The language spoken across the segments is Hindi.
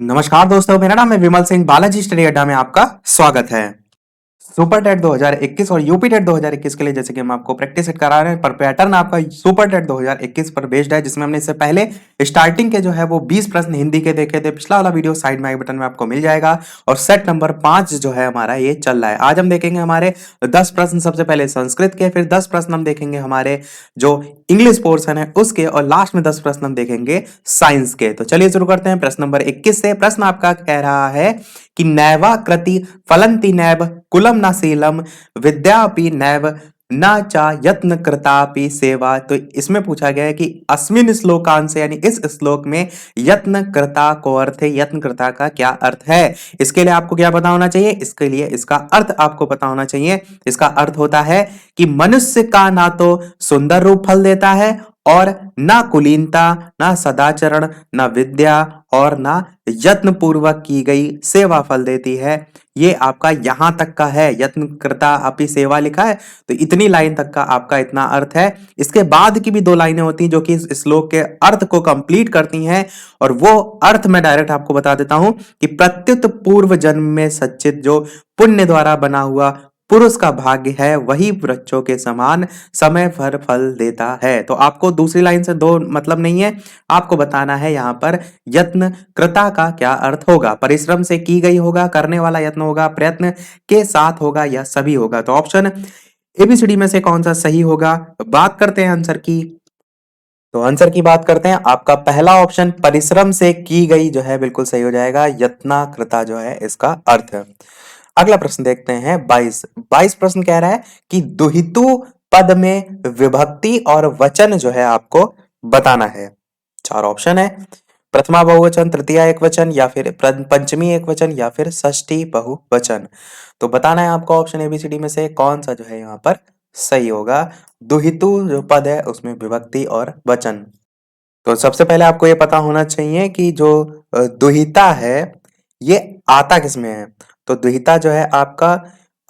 नमस्कार दोस्तों, मेरा नाम है विमल सिंह। बालाजी स्टडी अड्डा में आपका स्वागत है। सुपर टेट 2021 और यूपी टेट 2021 के लिए जैसे कि हम आपको प्रैक्टिस सेट करा रहे हैं, पर पैटर्न आपका सुपर टेट 2021 पर बेस्ड है, जिसमें हमने इससे पहले स्टार्टिंग के जो है वो 20 प्रश्न हिंदी के देखे थे। पिछला वाला वीडियो साइड में आई बटन में आपको मिल जाएगा। और सेट नंबर 5 जो है हमारा ये चल रहा है। आज हम देखेंगे हमारे 10 प्रश्न, सबसे पहले संस्कृत के, फिर 10 प्रश्न हम देखेंगे हमारे जो इंग्लिश पोर्शन है उसके, और लास्ट में 10 प्रश्न हम देखेंगे साइंस के। तो चलिए शुरू करते हैं प्रश्न नंबर 21 से। प्रश्न आपका कह रहा है कि नैवा कृति फलंति नैव कुलम न शीलम विद्यापि नैव न चा यत्न कृतापि सेवा। तो इसमें पूछा गया है कि अस्मिन श्लोकांश, यानी इस श्लोक में यत्न कृता को अर्थ है, यत्न कृता का क्या अर्थ है। इसके लिए आपको क्या पता होना चाहिए, इसके लिए इसका अर्थ आपको पता होना चाहिए। इसका अर्थ होता है कि मनुष्य का ना तो सुंदर रूप फल देता है, और ना कुलीनता, ना सदाचरण, ना विद्या, और ना यत्न पूर्वक की गई सेवा फल देती है। ये आपका यहां तक का है, यत्न कृता अपि सेवा लिखा है, तो इतनी लाइन तक का आपका इतना अर्थ है। इसके बाद की भी 2 लाइनें होती हैं जो कि इस श्लोक के अर्थ को कंप्लीट करती हैं, और वो अर्थ मैं डायरेक्ट आपको बता देता हूं कि प्रत्युत पूर्व जन्म में सच्चित जो पुण्य द्वारा बना हुआ पुरुष का भाग्य है, वही वृक्षों के समान समय भर फल देता है। तो आपको दूसरी लाइन से 2 मतलब नहीं है, आपको बताना है यहां पर यत्न कृता का क्या अर्थ होगा। परिश्रम से की गई होगा, करने वाला यत्न होगा, प्रयत्न के साथ होगा, या सभी होगा। तो ऑप्शन एबीसीडी में से कौन सा सही होगा। बात करते हैं आंसर की। तो आंसर की बात करते हैं, आपका पहला ऑप्शन परिश्रम से की गई जो है बिल्कुल सही हो जाएगा। यत्नाकृता जो है इसका अर्थ है। अगला प्रश्न देखते हैं 22 प्रश्न कह रहा है कि दुहितु पद में विभक्ति और वचन जो है आपको बताना है। 4 ऑप्शन है, प्रथमा बहुवचन, तृतीया एक वचन, या फिर पंचमी एक वचन, या फिर षष्ठी बहुवचन। तो बताना है आपको ऑप्शन एबीसीडी में से कौन सा जो है यहाँ पर सही होगा। दुहितु जो पद है उसमें विभक्ति और वचन। तो सबसे पहले आपको ये पता होना चाहिए कि जो दुहिता है ये आता किसमें है। तो दुहिता जो है आपका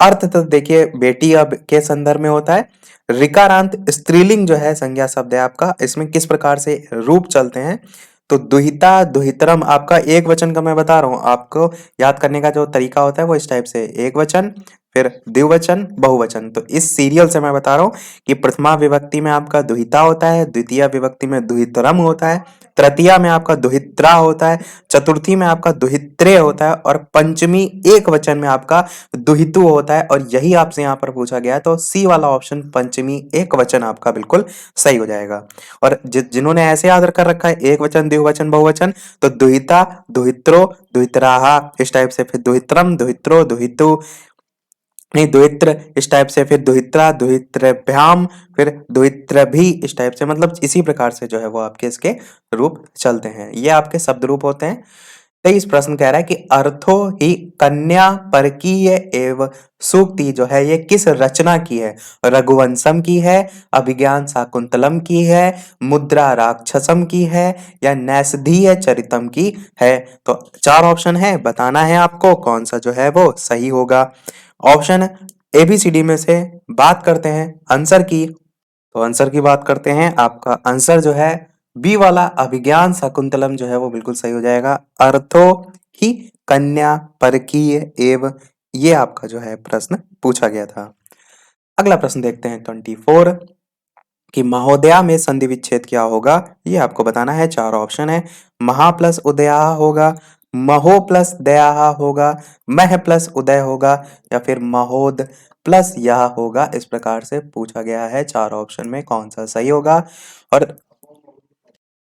अर्थ तो देखिए बेटी अब के संदर्भ में होता है। ऋकारांत स्त्रीलिंग जो है संज्ञा शब्द है आपका, इसमें किस प्रकार से रूप चलते हैं। तो दुहिता दुहितरम आपका एक वचन का मैं बता रहा हूं आपको, याद करने का जो तरीका होता है वो इस टाइप से, एक वचन, फिर द्विवचन, बहुवचन। तो इस सीरियल से मैं बता रहा हूं कि प्रथमा विभक्ति में आपका दुहिता होता है, द्वितीय विभक्ति में दुहितरम होता है, तृतीया में आपका दुहित्रा होता है, चतुर्थी में आपका दुहित्रे होता है, और पंचमी एक वचन में आपका दुहितु होता है। और यही आपसे यहाँ पर पूछा गया है, तो सी वाला ऑप्शन पंचमी एक वचन आपका बिल्कुल सही हो जाएगा। और जिन्होंने ऐसे याद कर रखा है एक वचन, द्विवचन, बहुवचन, तो दुहिता, दुहित्रो, दुहितराहा इस टाइप से, फिर दुहित्रम, दुहित्रो, दुहितु, नहीं दुहित्र इस टाइप से, फिर दुहित्रा, दुहित्रभ्याम, फिर दुहित्र भी इस टाइप से, मतलब इसी प्रकार से जो है वो आपके इसके रूप चलते हैं। ये आपके शब्द रूप होते हैं। 23 प्रश्न कह रहा है कि अर्थो ही कन्या परकीय एवं सूक्ति जो है ये किस रचना की है। रघुवंशम की है, अभिज्ञान शाकुंतलम की है, मुद्रा राक्षसम की है, या नैषधीय चरितम की है। तो 4 ऑप्शन है, बताना है आपको कौन सा जो है वो सही होगा। ऑप्शन एबीसीडी में से बात करते हैं आंसर की। तो आंसर की बात करते हैं, आपका आंसर जो है बी वाला अभिज्ञान शाकुंतलम जो है वो बिल्कुल सही हो जाएगा। अर्थो ही कन्या परकीय एवं, ये आपका जो है प्रश्न पूछा गया था। अगला प्रश्न देखते हैं 24 कि महोदया में संधि विच्छेद क्या होगा, ये आपको बताना है। 4 ऑप्शन है, महा प्लस उदया होगा, महो प्लस दया होगा, मह प्लस उदय होगा, या फिर महोद प्लस यह होगा। इस प्रकार से पूछा गया है, 4 ऑप्शन में कौन सा सही होगा। और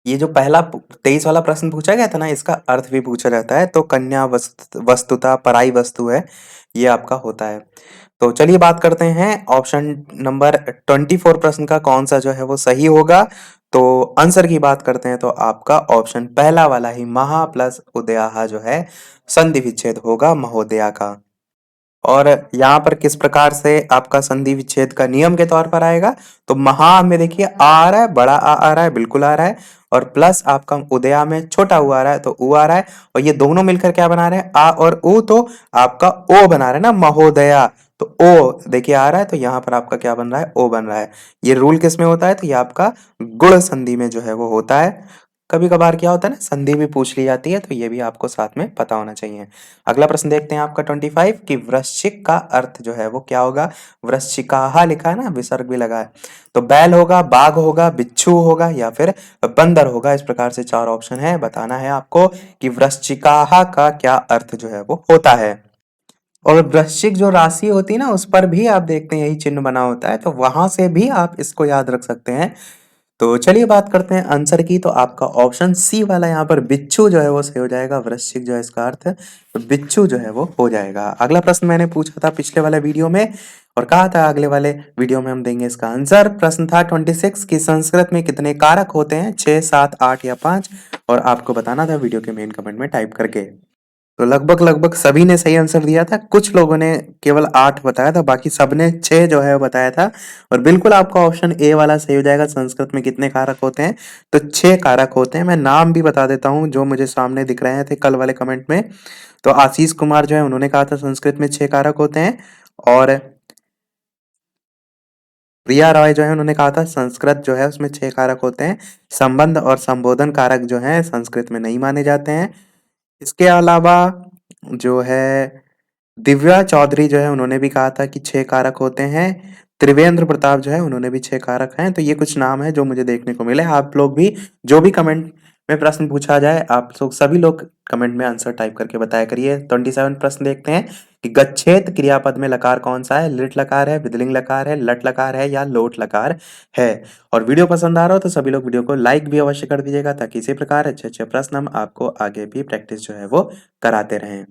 ये जो पहला 23 वाला प्रश्न पूछा गया था ना, इसका अर्थ भी पूछा जाता है। तो कन्या वस्तुतः पराई वस्तु है, ये आपका होता है। तो चलिए बात करते हैं ऑप्शन नंबर 24 प्रश्न का कौन सा जो है वो सही होगा। तो आंसर की बात करते हैं, तो आपका ऑप्शन पहला वाला ही महा प्लस उदया जो है संधि विच्छेद होगा महोदया का। और यहाँ पर किस प्रकार से आपका संधि विच्छेद का नियम के तौर पर आएगा। तो महा में देखिए आ रहा है, बड़ा आ रहा है, बिल्कुल आ रहा है, और प्लस आपका उदया में छोटा उ आ रहा है, तो उ आ रहा है, और ये दोनों मिलकर क्या बना रहे हैं, आ और उ, तो आपका ओ बना रहे हैं ना महोदया। तो ओ देखिए आ रहा है, तो यहाँ पर आपका क्या बन रहा है, ओ बन रहा है। ये रूल किस में होता है, तो ये आपका गुण संधि में जो है वो होता है। कभी कभार क्या होता है ना, संधि भी पूछ ली जाती है, तो ये भी आपको साथ में पता होना चाहिए। अगला प्रश्न देखते हैं आपका 25 कि वृश्चिक का अर्थ जो है वो क्या होगा। वृश्चिकाहा लिखा है ना, विसर्ग भी लगा है, तो बैल होगा, बाघ होगा, बिच्छू होगा या फिर बंदर होगा। इस प्रकार से 4 ऑप्शन है, बताना है आपको कि वृश्चिकाहा का क्या अर्थ जो है वो होता है। और वृश्चिक जो राशि होती है ना, उस पर भी आप देखते हैं यही चिन्ह बना होता है, तो वहां से भी आप इसको याद रख सकते हैं। तो चलिए बात करते हैं आंसर की। तो आपका ऑप्शन सी वाला यहाँ पर बिच्छू जो है वो सही हो जाएगा। वृश्चिक जो है इसका अर्थ, तो बिच्छू जो है वो हो जाएगा। अगला प्रश्न मैंने पूछा था पिछले वाले वीडियो में और कहा था अगले वाले वीडियो में हम देंगे इसका आंसर। प्रश्न था 26 की संस्कृत में कितने कारक होते हैं, 6, 7, 8 या 5, और आपको बताना था वीडियो के मेन कमेंट में टाइप करके। तो लगभग लगभग सभी ने सही आंसर दिया था, कुछ लोगों ने केवल 8 बताया था, बाकी सबने 6 जो है वो बताया था। और बिल्कुल आपका ऑप्शन ए वाला सही हो जाएगा। संस्कृत में कितने कारक होते हैं, तो 6 कारक होते हैं। मैं नाम भी बता देता हूँ जो मुझे सामने दिख रहे थे कल वाले कमेंट में। तो आशीष कुमार जो है उन्होंने कहा था संस्कृत में 6 कारक होते हैं, और प्रिया रॉय जो है उन्होंने कहा था संस्कृत जो है उसमें 6 कारक होते हैं। संबंध और संबोधन कारक जो है संस्कृत में नहीं माने जाते हैं। इसके अलावा जो है दिव्या चौधरी जो है उन्होंने भी कहा था कि 6 कारक होते हैं। त्रिवेंद्र प्रताप जो है उन्होंने भी 6 कारक हैं। तो ये कुछ नाम है जो मुझे देखने को मिले। आप लोग भी जो भी कमेंट में प्रश्न पूछा जाए, आप लोग सभी लोग कमेंट में आंसर टाइप करके बताया करिए। 27 प्रश्न देखते हैं कि गच्छेत क्रियापद में लकार कौन सा है। लिट लकार है, विदलिंग लकार है, लट लकार है या लोट लकार है। और वीडियो पसंद आ रहा हो तो सभी लोग वीडियो को लाइक भी अवश्य कर दीजिएगा, ताकि इसी प्रकार अच्छे अच्छे प्रश्न हम आपको आगे भी प्रैक्टिस जो है वो कराते रहें।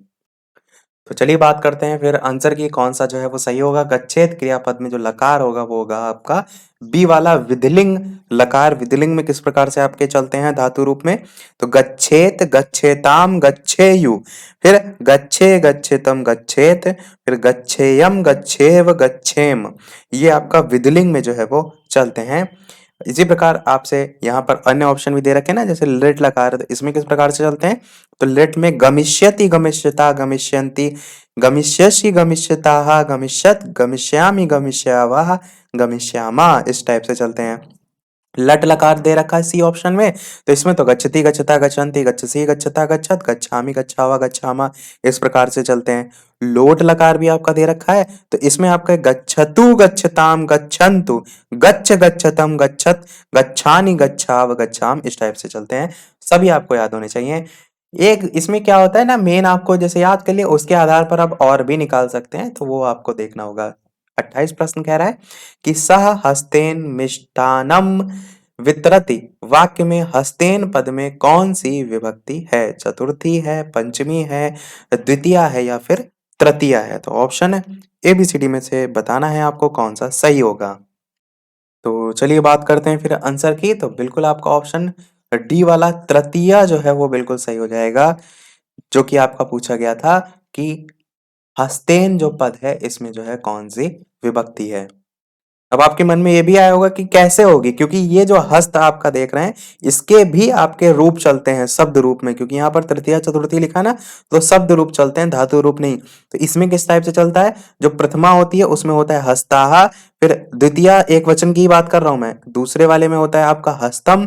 तो चलिए बात करते हैं फिर आंसर की, कौन सा जो है वो सही होगा। गच्छेत क्रियापद में जो लकार होगा वो होगा आपका बी वाला विधिलिंग लकार। विधिलिंग में किस प्रकार से आपके चलते हैं धातु रूप में, तो गच्छेत, गच्छेताम, गच्छेयु, फिर गच्छे, गच्छेतम, गच्छेत, फिर गच्छेयम, गच्छेव, गच्छेम। ये आपका विधिलिंग में जो है वो चलते हैं। इसी प्रकार आपसे यहाँ पर अन्य ऑप्शन भी दे रखे हैं ना, जैसे लेट लकार, तो इसमें किस प्रकार से चलते हैं, तो लेट में गमिष्यति, गमिष्यता, गमिष्यन्ति, गमिष्यसि, गमिष्यताः, गमिष्यत, गमिष्यामि, गमिष्यावः, गमिष्यामा, इस टाइप से चलते हैं। लट लकार दे रखा है सी ऑप्शन में, तो इसमें तो गच्छति, गच्छता, गच्छन्ति, गच्छसि, गच्छता, गच्छत, गच्छामि, गच्छावा, गच्छामा, इस प्रकार से चलते हैं। लोट लकार भी आपका दे रखा है, तो इसमें आपका गच्छतु, गच्छताम, गच्छन्तु, गच्छ, गच्छतम, गच्छत, गच्छानि, गच्छाव, गच्छाम, इस टाइप से चलते हैं। सभी आपको याद होने चाहिए। एक इसमें क्या होता है ना, मेन आपको जैसे याद कर लिए उसके आधार पर आप और भी निकाल सकते हैं, तो वो आपको देखना होगा। 28 प्रश्न कह रहा है कि सह हस्तेन मिष्टान्नम वितरति, वाक्य में हस्तेन पद में कौन सी विभक्ति है। चतुर्थी है, पंचमी है, द्वितीया है या फिर तृतीया है। तो ऑप्शन ABCD में से बताना है आपको कौन सा सही होगा। तो चलिए बात करते हैं फिर आंसर की। तो बिल्कुल आपका ऑप्शन डी वाला तृतीया जो है वो बिल्कुल सही हो जाएगा, जो कि आपका पूछा गया था कि हस्तेन जो पद है इसमें जो है कौन सी विभक्ति है। अब आपके मन में ये भी आया होगा कि कैसे होगी, क्योंकि ये जो हस्त आपका देख रहे हैं इसके भी आपके रूप चलते हैं शब्द रूप में, क्योंकि यहाँ पर तृतीया चतुर्थी लिखा ना, तो शब्द रूप चलते हैं, धातु रूप नहीं। तो इसमें किस टाइप से चलता है, जो प्रथमा होती है उसमें होता है हस्ताहा, फिर द्वितीय एक वचन की बात कर रहा हूं मैं, दूसरे वाले में होता है आपका हस्तम,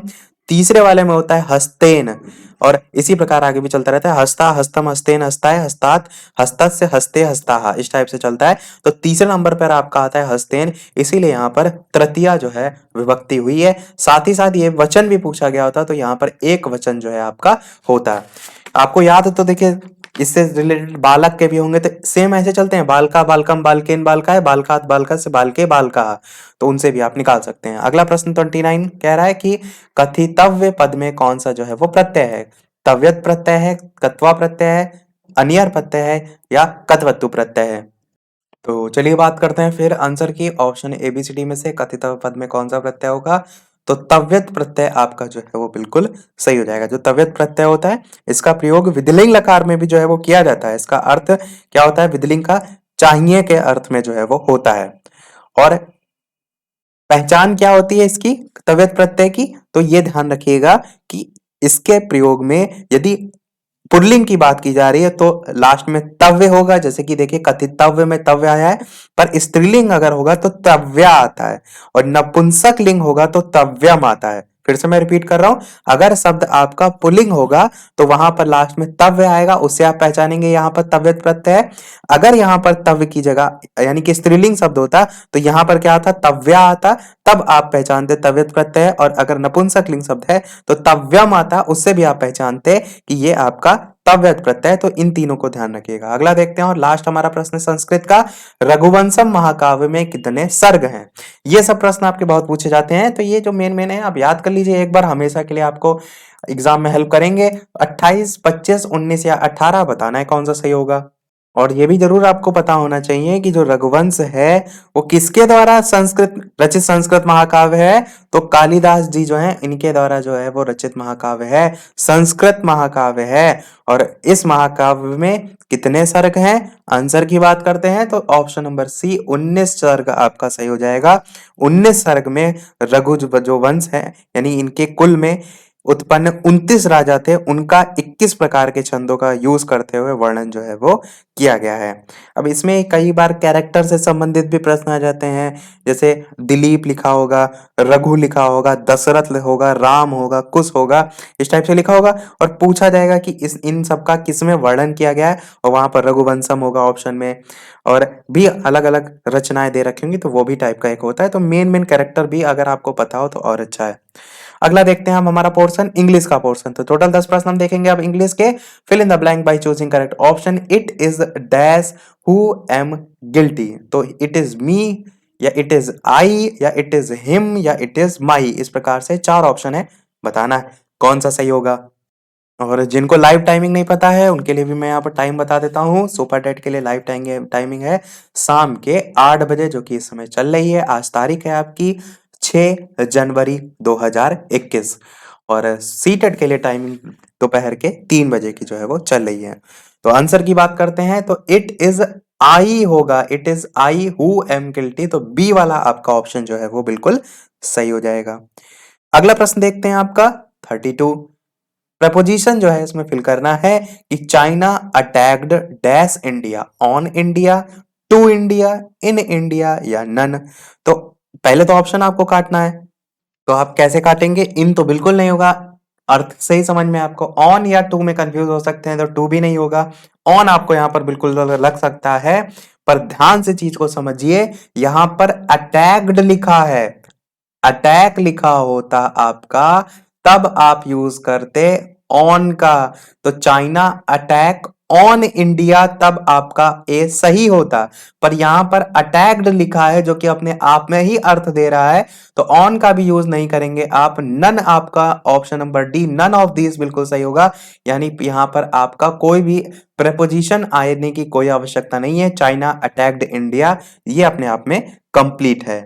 तीसरे वाले में होता है हस्तेन, और इसी प्रकार आगे भी चलता रहता है। हस्ता, हस्तम, हस्तेन, हस्ताय, हस्तात, हस्तस्य, से हस्ते, हस्ताहा, इस टाइप से चलता है। तो तीसरे नंबर पर आपका आता है हस्तेन, इसीलिए यहाँ पर तृतीया जो है विभक्ति हुई है। साथ ही साथ ये वचन भी पूछा गया होता, तो यहाँ पर एक वचन जो है आपका होता है। आपको याद है तो देखिए, इससे रिलेटेड बालक के भी होंगे, तो सेम ऐसे चलते हैं, बालका, बालकम, बालकेन, बालकाय, बालकात, बालका से बालके, बालका, तो उनसे भी आप निकाल सकते हैं। अगला प्रश्न 29 कह रहा है कि कथितव्य पद में कौन सा जो है वो प्रत्यय है। तव्यत प्रत्यय है, कत्वा प्रत्यय है, अनियर प्रत्यय है या कत्वत्तु प्रत्यय है। तो चलिए बात करते हैं फिर आंसर की। ऑप्शन ABCD में से कथित पद में कौन सा प्रत्यय होगा, तो तव्यत प्रत्यय आपका जो है वो बिल्कुल सही हो जाएगा। जो तव्यत प्रत्यय होता है इसका प्रयोग विधिलिंग लकार में भी जो है वो किया जाता है। इसका अर्थ क्या होता है, विधिलिंग का चाहिए के अर्थ में जो है वो होता है। और पहचान क्या होती है इसकी तव्यत प्रत्यय की, तो ये ध्यान रखिएगा कि इसके प्रयोग में यदि पुल्लिंग की बात की जा रही है तो लास्ट में तव्य होगा, जैसे कि देखिए कथितव्य में तव्य आया है, पर स्त्रीलिंग अगर होगा तो तव्या आता है, और नपुंसक लिंग होगा तो तव्यम आता है। फिर से मैं रिपीट कर रहा हूं, अगर शब्द आपका पुल्लिंग होगा तो वहां पर लास्ट में तव्य आएगा, उससे आप पहचानेंगे यहाँ पर तव्यत प्रत्यय है। अगर यहाँ पर तव्य की जगह यानी कि स्त्रीलिंग शब्द होता तो यहाँ पर क्या आता, तव्या आता, तब आप पहचानते तव्यत प्रत्यय है। और अगर नपुंसकलिंग शब्द है तो तव्यम आता, उससे भी आप पहचानते कि ये आपका तव्यत प्रत्यय। तो इन तीनों को ध्यान रखिएगा। अगला देखते हैं और लास्ट हमारा प्रश्न संस्कृत का, रघुवंशम महाकाव्य में कितने सर्ग हैं? ये सब प्रश्न आपके बहुत पूछे जाते हैं, तो ये जो मेन है आप याद कर लीजिए एक बार, हमेशा के लिए आपको एग्जाम में हेल्प करेंगे। 28, 25, 19 या 18 बताना है कौन सा सही होगा। और ये भी जरूर आपको पता होना चाहिए कि जो रघुवंश है वो किसके द्वारा संस्कृत रचित संस्कृत महाकाव्य है, तो कालिदास जी जो है इनके द्वारा जो है वो रचित महाकाव्य है, संस्कृत महाकाव्य है। और इस महाकाव्य में कितने सर्ग हैं? आंसर की बात करते हैं तो ऑप्शन नंबर सी 19 सर्ग आपका सही हो जाएगा। 19 सर्ग में रघु जो वंश है यानी इनके कुल में उत्पन्न 29 राजा थे, उनका 21 प्रकार के छंदों का यूज करते हुए वर्णन जो है वो किया गया है। अब इसमें कई बार कैरेक्टर से संबंधित भी प्रश्न आ जाते हैं, जैसे दिलीप लिखा होगा, रघु लिखा होगा, दशरथ होगा, राम होगा, कुश होगा, इस टाइप से लिखा होगा और पूछा जाएगा कि इस इन सब का किसमें वर्णन किया गया है, और वहां पर रघुवंशम होगा ऑप्शन में, और भी अलग अलग रचनाएं दे रखी होंगी तो वो भी टाइप का एक होता है। तो मेन कैरेक्टर भी अगर आपको पता हो तो और अच्छा है। अगला देखते हैं हम हमारा पोर्शन इंग्लिश का पोर्शन। तो टोटल 10 प्रश्न हम देखेंगे अब इंग्लिश के। Fill in the blank by choosing correct option. It is dash who am guilty, तो इट इज मी या इट इज आई या इट इज हिम या इट इज माई, इस प्रकार से 4 ऑप्शन है, बताना है कौन सा सही होगा। और जिनको लाइव टाइमिंग नहीं पता है उनके लिए भी मैं यहाँ पर टाइम बता देता हूँ। सुपर टेट के लिए लाइव टाइमिंग है शाम के 8 बजे, जो कि इस समय चल रही है। आज तारीख है आपकी 6 जनवरी 2021, और सीटेट के लिए टाइमिंग दोपहर के 3 बजे की जो है वो चल रही है। तो आंसर की बात करते हैं तो इट इज आई होगा, it is I who am guilty, तो बी वाला आपका ऑप्शन जो है वो बिल्कुल सही हो जाएगा। अगला प्रश्न देखते हैं आपका 32। प्रपोजिशन जो है इसमें फिल करना है कि China attacked dash India, on India, to India, in India या नन। तो पहले तो ऑप्शन आपको काटना है, तो आप कैसे काटेंगे? इन तो बिल्कुल नहीं होगा, अर्थ से ही समझ में आपको ऑन या टू में कंफ्यूज हो सकते हैं, तो टू भी नहीं होगा। ऑन आपको यहां पर बिल्कुल लग सकता है, पर ध्यान से चीज को समझिए, यहां पर अटैक्ड लिखा है, अटैक लिखा होता आपका तब आप यूज करते ऑन का, तो चाइना अटैक ऑन इंडिया तब आपका ए सही होता। पर यहां पर अटैक्ड लिखा है जो कि अपने आप में ही अर्थ दे रहा है, तो ऑन का भी यूज नहीं करेंगे आप। नन आपका option number D, none of this बिल्कुल सही होगा। यानी यहां पर आपका कोई भी प्रेपोजिशन आने की कोई आवश्यकता नहीं है। चाइना अटैक्ड इंडिया ये अपने आप में कंप्लीट है।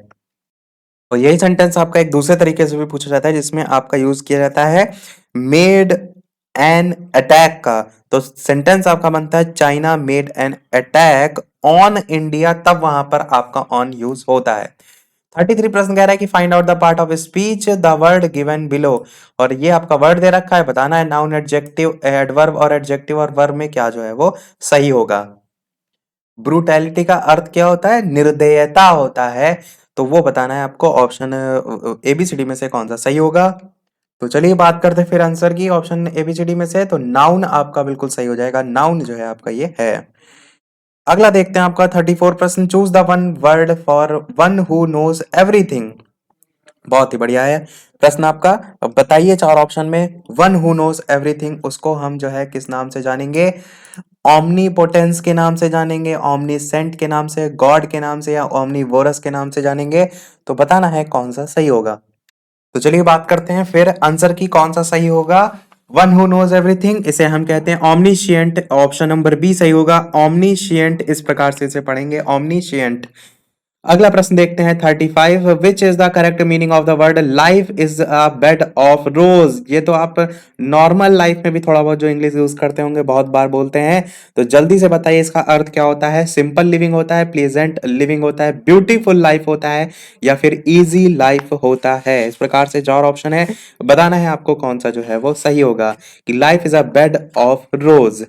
और यही सेंटेंस आपका एक दूसरे तरीके से भी पूछा जाता है जिसमें आपका यूज किया जाता है मेड एन अटैक का। तो सेंटेंस आपका बनता है China made an attack on India, तब वहां पर आपका ऑन यूज होता है। 33 प्रश्न कह रहा है कि find out the part of speech the word given below, और ये आपका वर्ड दे रखा है, बताना है नाउन, एडजेक्टिव, एडवर्ब और एडजेक्टिव और वर्ब में क्या जो है वो सही होगा। ब्रूटैलिटी का अर्थ क्या होता है? निर्दयता होता है, तो वो बताना है आपको। ऑप्शन एबीसीडी में से कौन सा सही होगा। तो चलिए बात करते हैं फिर आंसर की। ऑप्शन एबीसीडी में से तो नाउन आपका बिल्कुल सही हो जाएगा, नाउन जो है आपका ये है। अगला देखते हैं आपका 34 प्रश्न। Choose the one word for one who knows everything. बहुत ही बढ़िया है प्रश्न आपका। अब बताइए 4 ऑप्शन में, वन हु नोज एवरीथिंग उसको हम जो है किस नाम से जानेंगे? ओमनीपोटेंस के नाम से जानेंगे, ओमनीसेंट के नाम से, गॉड के नाम से, या ओमनीवोरस के नाम से जानेंगे। तो बताना है कौन सा सही होगा। तो चलिए बात करते हैं फिर आंसर की, कौन सा सही होगा। वन हु नोज एवरीथिंग इसे हम कहते हैं ओमनीशिएंट, ऑप्शन नंबर बी सही होगा। ओमनीशिएंट इस प्रकार से इसे पढ़ेंगे, ओमनीशिएंट। अगला प्रश्न देखते हैं 35। Which is the correct meaning of the word life is a bed of रोज। ये तो आप नॉर्मल लाइफ में भी थोड़ा बहुत जो इंग्लिश यूज करते होंगे, बहुत बार बोलते हैं, तो जल्दी से बताइए इसका अर्थ क्या होता है। सिंपल लिविंग होता है, प्लेजेंट लिविंग होता है, ब्यूटीफुल लाइफ होता है, या फिर इजी लाइफ होता है। इस प्रकार से 4 ऑप्शन है, बताना है आपको कौन सा जो है वो सही होगा कि life is a bed of रोज।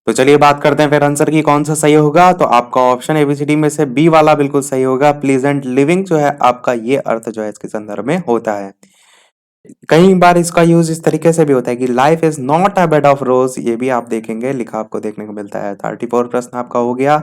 तो चलिए बात करते हैं फिर आंसर की कौन सा सही होगा। तो आपका ऑप्शन एबीसीडी में से बी वाला बिल्कुल सही होगा, प्लीजेंट लिविंग जो है आपका ये अर्थ जो है इसके संदर्भ में होता है। कई बार इसका यूज इस तरीके से भी होता है कि life is not a bed of रोज, ये भी आप देखेंगे लिखा आपको देखने को मिलता है। 34 प्रश्न आपका हो गया,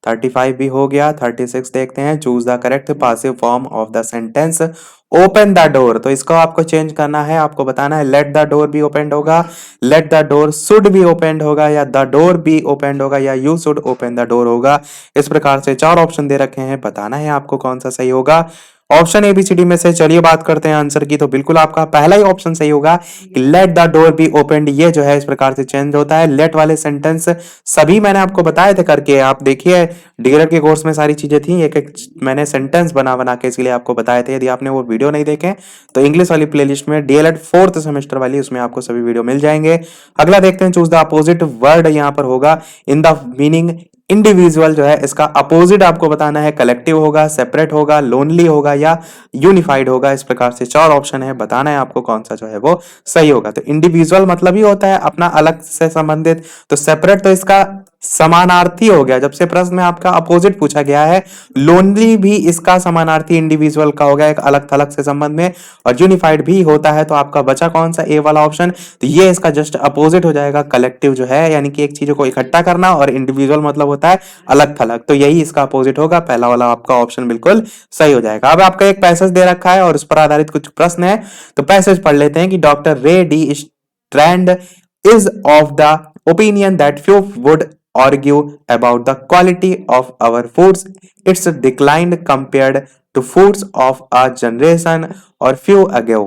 35 भी हो गया, 36 देखते हैं। Choose the correct passive form of the sentence open the door. तो इसको आपको चेंज करना है, आपको बताना है let the door be open होगा, let the door should be open होगा, या द डोर बी ओपन होगा, या you should open the door होगा। इस प्रकार से 4 ऑप्शन दे रखे हैं, बताना है आपको कौन सा सही होगा। ऑप्शन एबीसीडी में से चलिए बात करते हैं आंसर की। तो बिल्कुल आपका पहला ही ऑप्शन सही होगा कि late the door be open, ये जो है इस प्रकार से चेंज होता है। लेट वाले सेंटेंस सभी मैंने आपको बताए थे करके, आप देखिए डीएलएड के कोर्स में सारी चीजें थी, एक एक मैंने सेंटेंस बना बना के इसलिए आपको बताए थे। यदि आपने वो वीडियो नहीं देखे तो इंग्लिश वाली प्लेलिस्ट में डीएलएड 4th सेमेस्टर वाली, उसमें आपको सभी वीडियो मिल जाएंगे। अगला देखते हैं, चूज द अपोजिट वर्ड यहाँ पर होगा इन द मीनिंग इंडिविजुअल, जो है इसका अपोजिट आपको बताना है। कलेक्टिव होगा, सेपरेट होगा, लोनली होगा, या यूनिफाइड होगा। इस प्रकार से 4 ऑप्शन है, बताना है आपको कौन सा जो है वो सही होगा। तो इंडिविजुअल मतलब ही होता है अपना अलग से संबंधित, तो सेपरेट तो इसका समानार्थी हो गया। जब से प्रश्न में आपका अपोजिट पूछा गया है, लोनली भी इसका समानार्थी इंडिविजुअल का हो गया, एक अलग थलग से संबंध में। और यूनिफाइड भी होता है, तो आपका बचा कौन सा, ए वाला ऑप्शन। तो ये इसका जस्ट अपोजिट हो जाएगा। कलेक्टिव जो है यानी कि एक चीजों को इकट्ठा करना, और इंडिविजुअल मतलब होता है अलग थलग, तो यही इसका अपोजिट होगा। पहला वाला आपका ऑप्शन बिल्कुल सही हो जाएगा। अब आपका एक पैसेज दे रखा है और उस पर आधारित कुछ प्रश्न है, तो पैसेज पढ़ लेते हैं कि डॉक्टर रे D strand is of the opinion that few would argue about the quality of our foods. It's declined compared to foods of a generation or few ago.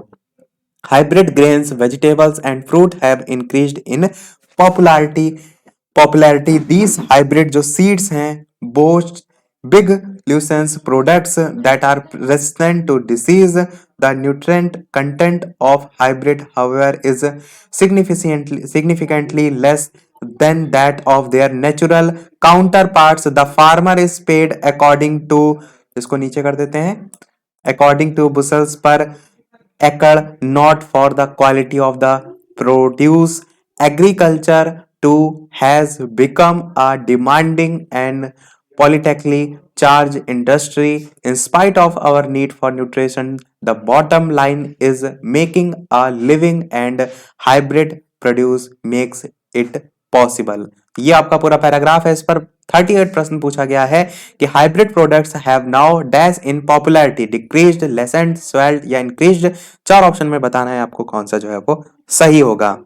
Hybrid grains, vegetables, and fruit have increased in popularity. These hybrid जो seeds हैं, boast big nuisance products that are resistant to disease. The nutrient content of hybrid, however, is significantly less than that of their natural counterparts. The farmer is paid according to, इसको नीचे कर देते हैं, according to bushels per acre, not for the quality of the produce. Agriculture too has become a demanding and politically charged industry. In spite of our need for nutrition, the bottom line is making a living, and hybrid produce makes it possible. ये आपका पूरा पैराग्राफ है। इस पर 38 प्रश्न पूछा गया है कि hybrid products have now dash in popularity, decreased, Lancet, swelled, या इंक्रीज्ड। 4 ऑप्शन में बताना है आपको कौन सा जो है वो सही होगा।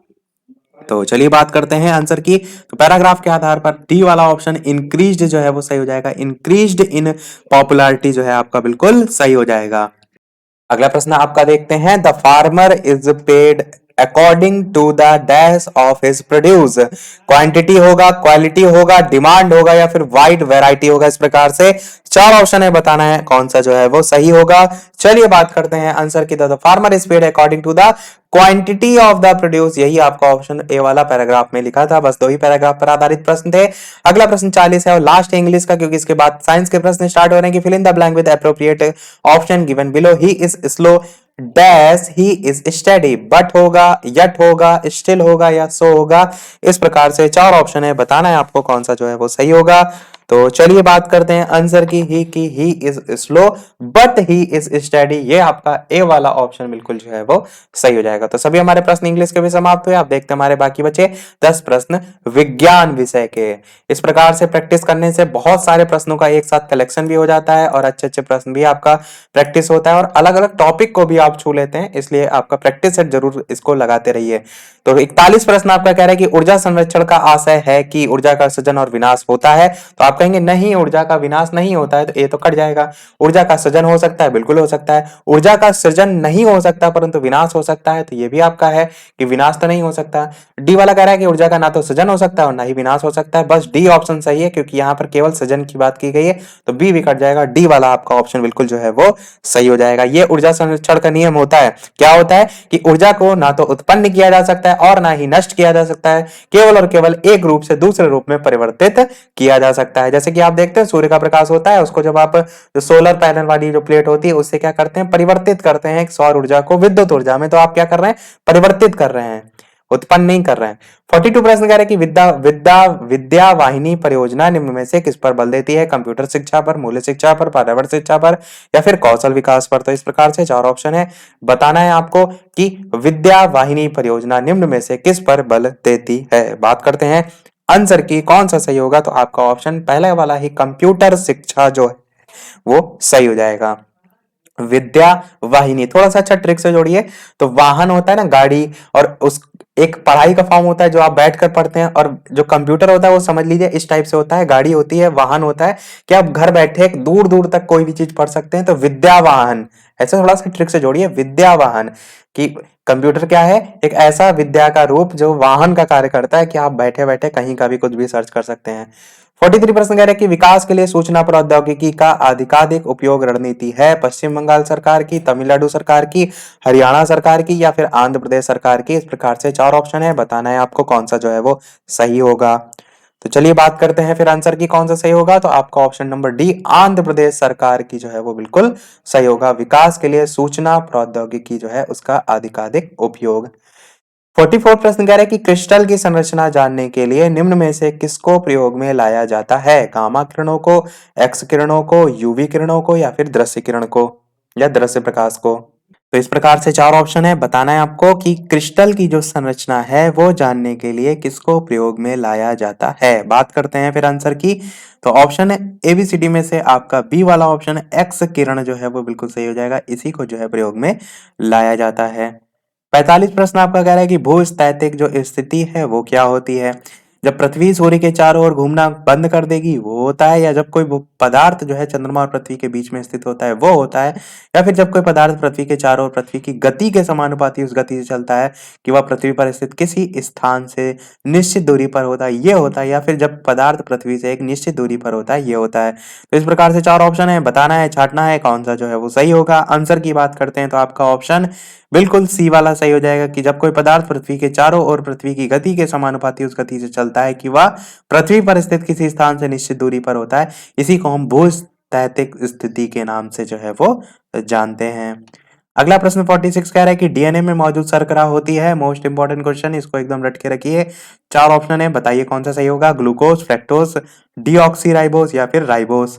तो चलिए बात करते हैं आंसर की। तो पैराग्राफ के आधार पर डी वाला ऑप्शन इंक्रीज्ड जो है वो सही हो जाएगा। इंक्रीज्ड इन पॉपुलैरिटी जो है आपका बिल्कुल सही हो जाएगा। अगला प्रश्न आपका देखते हैं, the farmer is paid according to the dash of his produce. Quantity होगा, क्वालिटी होगा, डिमांड होगा, या फिर वाइड वैरायटी होगा। इस प्रकार से 4 ऑप्शन है, बताना है कौन सा जो है वो सही होगा। चलिए बात करते हैं आंसर की। The farmer is paid according to the quantity of the produce, यही आपका ऑप्शन ए वाला पैराग्राफ में लिखा था। बस 2 ही पैराग्राफ पर आधारित प्रश्न थे। अगला प्रश्न 40 है और लास्ट है इंग्लिश का, क्योंकि इसके बाद साइंस के प्रश्न स्टार्ट हो रहे हैं कि fill in the blank with appropriate option given below. He is slow dash, he is study, but होगा, यट होगा, स्टिल होगा, या सो होगा। इस प्रकार से 4 ऑप्शन है, बताना है आपको कौन सा जो है वो सही होगा। तो चलिए बात करते हैं आंसर की। ही is slow but he is study, ये आपका ए वाला ऑप्शन बिल्कुल जो है वो सही हो जाएगा। तो सभी हमारे प्रश्न इंग्लिश के भी समाप्त हुए। आप देखते हैं हमारे बाकी बचे 10 प्रश्न विज्ञान विषय के। इस प्रकार से प्रैक्टिस करने से बहुत सारे प्रश्नों का एक साथ कलेक्शन भी हो जाता है और अच्छे अच्छे प्रश्न भी आपका प्रैक्टिस होता है, और अलग अलग टॉपिक को भी आप छू लेते हैं। इसलिए आपका प्रैक्टिस सेट जरूर इसको लगाते रहिए। तो 41 प्रश्न आपका कह रहा है कि ऊर्जा संरक्षण का आशय है कि ऊर्जा का सृजन और विनाश होता है। तो आप कहेंगे नहीं, ऊर्जा का विनाश नहीं होता है, तो ये तो कट जाएगा। ऊर्जा का सृजन हो सकता है, बिल्कुल हो सकता है। ऊर्जा का सृजन नहीं हो सकता परंतु विनाश हो सकता है, तो ये भी आपका है कि विनाश तो नहीं हो सकता। डी वाला कह रहा है कि ऊर्जा का ना तो सृजन हो सकता है और ना ही विनाश हो सकता है। बस डी ऑप्शन सही है, क्योंकि यहाँ पर केवल सृजन की बात की गई है, तो बी भी कट जाएगा। डी वाला आपका ऑप्शन बिल्कुल जो है वो सही हो जाएगा। ये ऊर्जा संरक्षण का नियम होता है। क्या होता है कि ऊर्जा को ना तो उत्पन्न किया जा सकता है और ना ही नष्ट किया जा सकता है, केवल और केवल एक रूप से दूसरे रूप में परिवर्तित किया जा सकता है। जैसे कि आप देखते हैं सूर्य का प्रकाश होता है, उसको जब आप जो सोलर पैनल वाली जो प्लेट होती है उससे क्या करते हैं, परिवर्तित करते हैं सौर ऊर्जा को विद्युत ऊर्जा में। तो आप क्या कर रहे हैं, परिवर्तित कर रहे हैं। उत्पन्न नहीं कर रहे हैं। 42 प्रश्न कह रहे हैं कि विद्या विद्या विद्या वाहिनी परियोजना निम्न में से किस पर बल देती है? कंप्यूटर शिक्षा पर, मूल्य शिक्षा पर, पर्यावरण शिक्षा पर या फिर कौशल विकास पर। तो इस प्रकार से चार ऑप्शन है, बताना है आपको कि विद्या वाहिनी परियोजना निम्न में से किस पर बल देती है। बात करते हैं आंसर की, कौन सा सही होगा? तो आपका ऑप्शन पहले वाला ही कंप्यूटर शिक्षा जो है वो सही हो जाएगा। विद्या वाहिनी थोड़ा सा अच्छा ट्रिक से जोड़िए। तो वाहन होता है ना, गाड़ी, और उस एक पढ़ाई का फॉर्म होता है जो आप बैठकर पढ़ते हैं, और जो कंप्यूटर होता है वो समझ लीजिए इस टाइप से होता है, गाड़ी होती है, वाहन होता है कि आप घर बैठे दूर दूर तक कोई भी चीज पढ़ सकते हैं। तो विद्या वाहन, ऐसे थोड़ा सा ट्रिक से जोड़िए, विद्या वाहन कि कंप्यूटर क्या है? एक ऐसा विद्या का रूप जो वाहन का कार्य करता है कि आप बैठे बैठे कहीं का भी कुछ भी सर्च कर सकते हैं। 43 प्रश्न कह रहे हैं कि विकास के लिए सूचना प्रौद्योगिकी का अधिकाधिक उपयोग रणनीति है पश्चिम बंगाल सरकार की, तमिलनाडु सरकार की, हरियाणा सरकार की या फिर आंध्र प्रदेश सरकार की। इस प्रकार से चार ऑप्शन है, बताना है आपको कौन सा जो है वो सही होगा। तो चलिए बात करते हैं फिर आंसर की, कौन सा सही होगा? तो आपका option number D Andhra Pradesh सरकार की जो है वो बिल्कुल सही होगा। विकास के लिए सूचना प्रौद्योगिकी जो है उसका अधिकाधिक उपयोग। 44 प्रश्न कह रहे हैं कि क्रिस्टल की संरचना जानने के लिए निम्न में से किसको प्रयोग में लाया जाता है? गामा किरणों को, एक्स किरणों को, यूवी किरणों को या फिर दृश्य किरण को या दृश्य प्रकाश को। तो इस प्रकार से चार ऑप्शन है, बताना है आपको कि क्रिस्टल की जो संरचना है वो जानने के लिए किसको प्रयोग में लाया जाता है। बात करते हैं फिर आंसर की। तो ऑप्शन एबीसीडी में से आपका बी वाला ऑप्शन एक्स किरण जो है वो बिल्कुल सही हो जाएगा, इसी को जो है प्रयोग में लाया जाता है। 45 प्रश्न आपका कह रहा है कि भूस्थैतिक जो स्थिति है वो क्या होती है? जब पृथ्वी सूर्य के चारों ओर घूमना बंद कर देगी वो होता है, या जब कोई पदार्थ जो है चंद्रमा और पृथ्वी के बीच में स्थित होता है वो होता है, या फिर जब कोई पदार्थ पृथ्वी के चारों ओर पृथ्वी की गति के समानुपाती उस गति से चलता है कि वह पृथ्वी पर स्थित किसी स्थान से निश्चित दूरी पर होता है, ये होता है, या फिर जब पदार्थ पृथ्वी से एक निश्चित दूरी पर होता है, ये होता है। तो इस प्रकार से चार ऑप्शन है, बताना है, छांटना है कौन सा जो है वो सही होगा। आंसर की बात करते हैं तो आपका ऑप्शन बिल्कुल सी वाला सही हो जाएगा कि जब कोई पदार्थ पृथ्वी के चारों ओर पृथ्वी की गति के समानुपाती उस गति से चलता है कि वह पृथ्वी पर स्थित किसी स्थान से निश्चित दूरी पर होता है, इसी को हम भूस्थैतिक स्थिति के नाम से जो है वो जानते हैं। अगला प्रश्न 46 कह रहा है कि डीएनए में मौजूद शर्करा होती है। मोस्ट इंपॉर्टेंट क्वेश्चन, इसको एकदम रट के रखिए। चार ऑप्शन है, बताइए कौन सा सही होगा? ग्लूकोज, फ्रैक्टोज, डीऑक्सी या फिर राइबोस।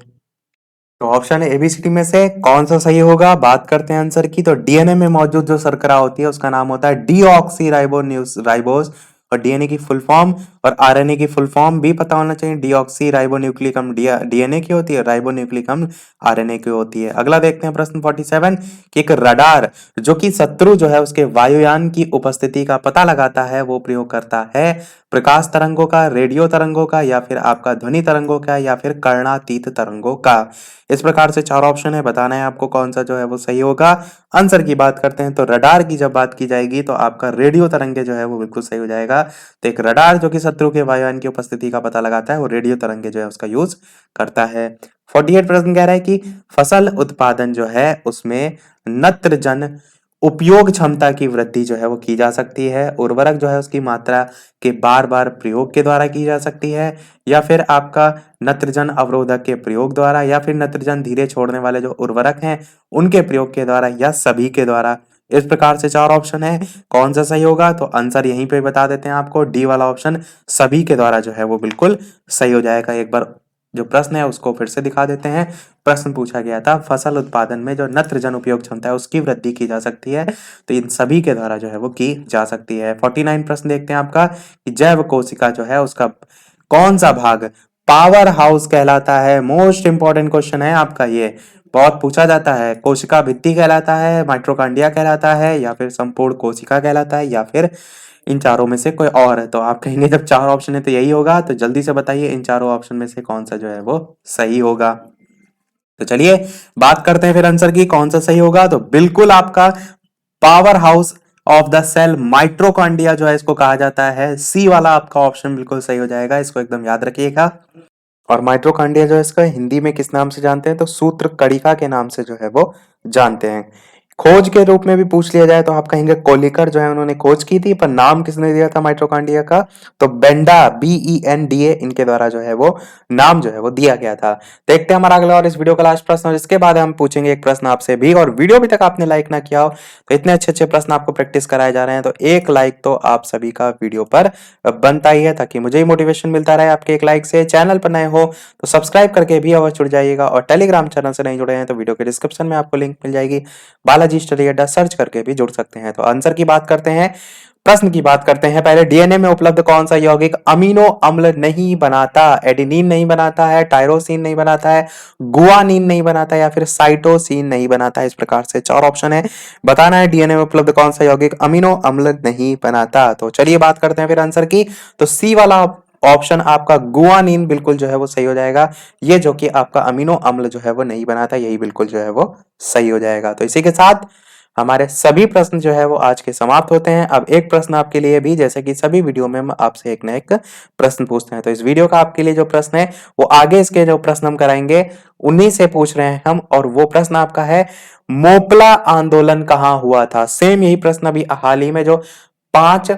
तो ऑप्शन एबीसीडी में से कौन सा सही होगा? बात करते हैं आंसर की। तो डीएनए में मौजूद जो शर्करा होती है उसका नाम होता है डीऑक्सी राइबोस, और डीएनए की फुल फॉर्म और आरएनए की फुल फॉर्म भी पता होना चाहिए। डीऑक्सी राइबोन्यूक्लिक अम्ल डीएनए की होती है, राइबोन्यूक्लिक अम्ल आरएनए की होती है। अगला देखते हैं प्रश्न 47 कि एक रडार जो कि शत्रु जो है उसके वायुयान की उपस्थिति का पता लगाता है वो प्रयोग करता है प्रकाश तरंगों का, रेडियो तरंगों का या फिर आपका ध्वनि तरंगों का या फिर कर्णातीत तरंगों का। इस प्रकार से चार ऑप्शन है, बताना है आपको कौन सा जो है वो सही होगा। आंसर की बात करते हैं तो रडार की जब बात की जाएगी तो आपका रेडियो तरंगे जो है वो बिल्कुल सही हो जाएगा। तो एक रडार जो कि शत्रु के वायुयान की उपस्थिति का पता लगाता है वो रेडियो तरंगे जो है उसका यूज करता है। 48 प्रश्न कह रहा है कि फसल उत्पादन जो है उसमें नत्रजन उपयोग क्षमता की वृद्धि जो है वो की जा सकती है, उर्वरक जो है उसकी मात्रा के बार बार प्रयोग के द्वारा की जा सकती है, या फिर आपका नत्रजन अवरोधक के प्रयोग द्वारा, या फिर नत्रजन धीरे छोड़ने वाले जो उर्वरक हैं उनके प्रयोग के द्वारा, या सभी के द्वारा। इस प्रकार से चार ऑप्शन है, कौन सा सही होगा? तो आंसर यहीं पे बता देते हैं आपको, डी वाला ऑप्शन सभी के द्वारा जो है वो बिल्कुल सही हो जाएगा। एक बार जो प्रश्न है उसको फिर से दिखा देते हैं। प्रश्न पूछा गया था फसल उत्पादन में जो नत्रजन उपयोग क्षमता है उसकी वृद्धि की जा सकती है, तो इन सभी के द्वारा जो है वो की जा सकती है। 49 प्रश्न देखते हैं आपका कि जैव कोशिका जो है उसका कौन सा भाग पावर हाउस कहलाता है? मोस्ट इंपॉर्टेंट क्वेश्चन है आपका ये, बहुत पूछा जाता है। कोशिका भित्ति कहलाता है, माइटोकॉन्ड्रिया कहलाता है, या फिर संपूर्ण कोशिका कहलाता है, या फिर इन चारों में से कोई और है? तो आप कहेंगे जब चार ऑप्शन है तो यही होगा, तो जल्दी से बताइए इन चारों ऑप्शन में से कौन सा जो है वो सही होगा। तो चलिए बात करते हैं फिर आंसर की, कौन सा सही होगा? तो बिल्कुल आपका powerhouse of the cell mitochondria जो है इसको कहा जाता है। सी वाला आपका ऑप्शन बिल्कुल सही हो जाएगा, इसको एकदम याद रखिएगा। और माइट्रोकॉन्ड्रिया जो है इसका हिंदी में किस नाम से जानते हैं? तो सूत्र कणिका के नाम से जो है वो जानते हैं। खोज के रूप में भी पूछ लिया जाए तो आप कहेंगे कोलिकर जो है उन्होंने खोज की थी, पर नाम किसने दिया था माइटोकॉन्ड्रिया का? तो बेंडा, BENDA इनके द्वारा जो है वो नाम जो है वो दिया गया था। देखते हैं हमारा अगला और इस वीडियो का लास्ट प्रश्न, और इसके बाद हम पूछेंगे एक प्रश्न आपसे भी। और वीडियो अभी तक आपने लाइक ना किया हो तो इतने अच्छे अच्छे प्रश्न आपको प्रैक्टिस कराए जा रहे हैं, तो एक लाइक तो आप सभी का वीडियो पर बनता ही है, ताकि मुझे ही मोटिवेशन मिलता रहे आपके एक लाइक से। चैनल पर नए हो तो सब्सक्राइब करके भी अवश्य जुड़ जाइएगा, और टेलीग्राम चैनल से नहीं जुड़े हैं तो वीडियो के डिस्क्रिप्शन में आपको लिंक मिल जाएगी, बालाजी स्टडी अड्डा सर्च करके भी जुड़ सकते हैं। तो आंसर की बात करते हैं, प्रश्न की बात करते हैं। पहले, डीएनए में उपलब्ध कौन सा यौगिक अमीनो अम्ल नहीं बनाता? एडेनिन नहीं बनाता है, टायरोसिन नहीं बनाता है, गुआनिन नहीं बनाता, या फिर साइटोसिन नहीं बनाता है। इस प्रकार से 4 ऑप्शन है, बताना है डीएनए में उपलब्ध कौन सा यौगिक अमीनो अम्ल नहीं बनाता। तो चलिए बात करते हैं फिर आंसर की। तो सी वाला ऑप्शन आपका गुआनिन बिल्कुल जो है वो सही हो जाएगा। ये जो कि आपका अमीनो अम्ल जो है वो नहीं बनाता, यही बिल्कुल जो है वो सही हो जाएगा। तो इसी के साथ हमारे सभी प्रश्न जो है वो आज के समाप्त होते हैं। अब एक प्रश्न आपके लिए भी, जैसे कि सभी वीडियो में हम आपसे एक ना एक प्रश्न पूछते हैं, तो इस वीडियो का आपके लिए जो प्रश्न है वो आगे इसके जो प्रश्न हम कराएंगे उन्हीं से पूछ रहे हैं हम। और वो प्रश्न आपका है, मोपला आंदोलन कहाँ हुआ था? सेम यही प्रश्न अभी हाल ही में जो 5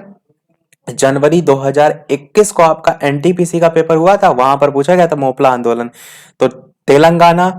जनवरी 2021 को आपका एनटीपीसी का पेपर हुआ था, वहां पर पूछा गया था मोपला आंदोलन। तो तेलंगाना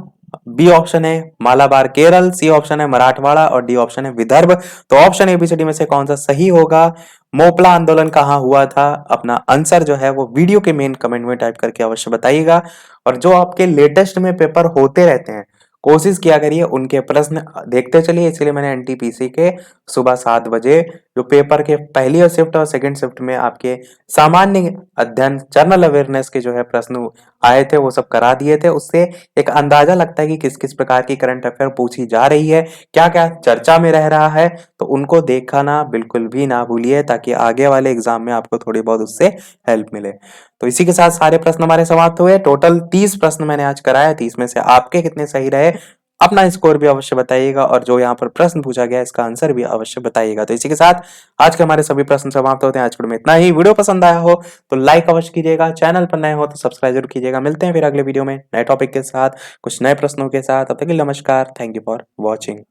बी ऑप्शन है, मालाबार केरल सी ऑप्शन है, मराठवाड़ा, और डी ऑप्शन है विदर्भ। तो ऑप्शन एबीसीडी में से कौन सा सही होगा? मोपला आंदोलन कहाँ हुआ था? अपना आंसर जो है वो वीडियो के मेन कमेंट में टाइप करके अवश्य बताइएगा। और जो आपके लेटेस्ट में पेपर होते रहते हैं, कोशिश किया करिए उनके प्रश्न देखते चलिए। इसलिए मैंने एनटीपीसी के सुबह 7 बजे जो पेपर के पहली शिफ्ट और सेकंड शिफ्ट में आपके सामान्य अध्ययन जनरल अवेयरनेस के जो है प्रश्न आए थे वो सब करा दिए थे। उससे एक अंदाजा लगता है कि किस किस प्रकार की करंट अफेयर पूछी जा रही है, क्या क्या चर्चा में रह रहा है। तो उनको देखना बिल्कुल भी ना भूलिए, ताकि आगे वाले एग्जाम में आपको थोड़ी बहुत उससे हेल्प मिले। तो इसी के साथ सारे प्रश्न हमारे समाप्त हुए। टोटल 30 प्रश्न मैंने आज कराया, 30 में से आपके कितने सही रहे अपना स्कोर भी अवश्य बताइएगा, और जो यहाँ पर प्रश्न पूछा गया इसका आंसर भी अवश्य बताइएगा। तो इसी के साथ आज के हमारे सभी प्रश्न समाप्त होते हैं। आज में इतना ही। वीडियो पसंद आया हो तो लाइक अवश्य कीजिएगा, चैनल पर नए हो तो सब्सक्राइब जरूर कीजिएगा। मिलते हैं फिर अगले वीडियो में नए टॉपिक के साथ, कुछ नए प्रश्नों के साथ। तब तक के लिए नमस्कार। Thank you for watching.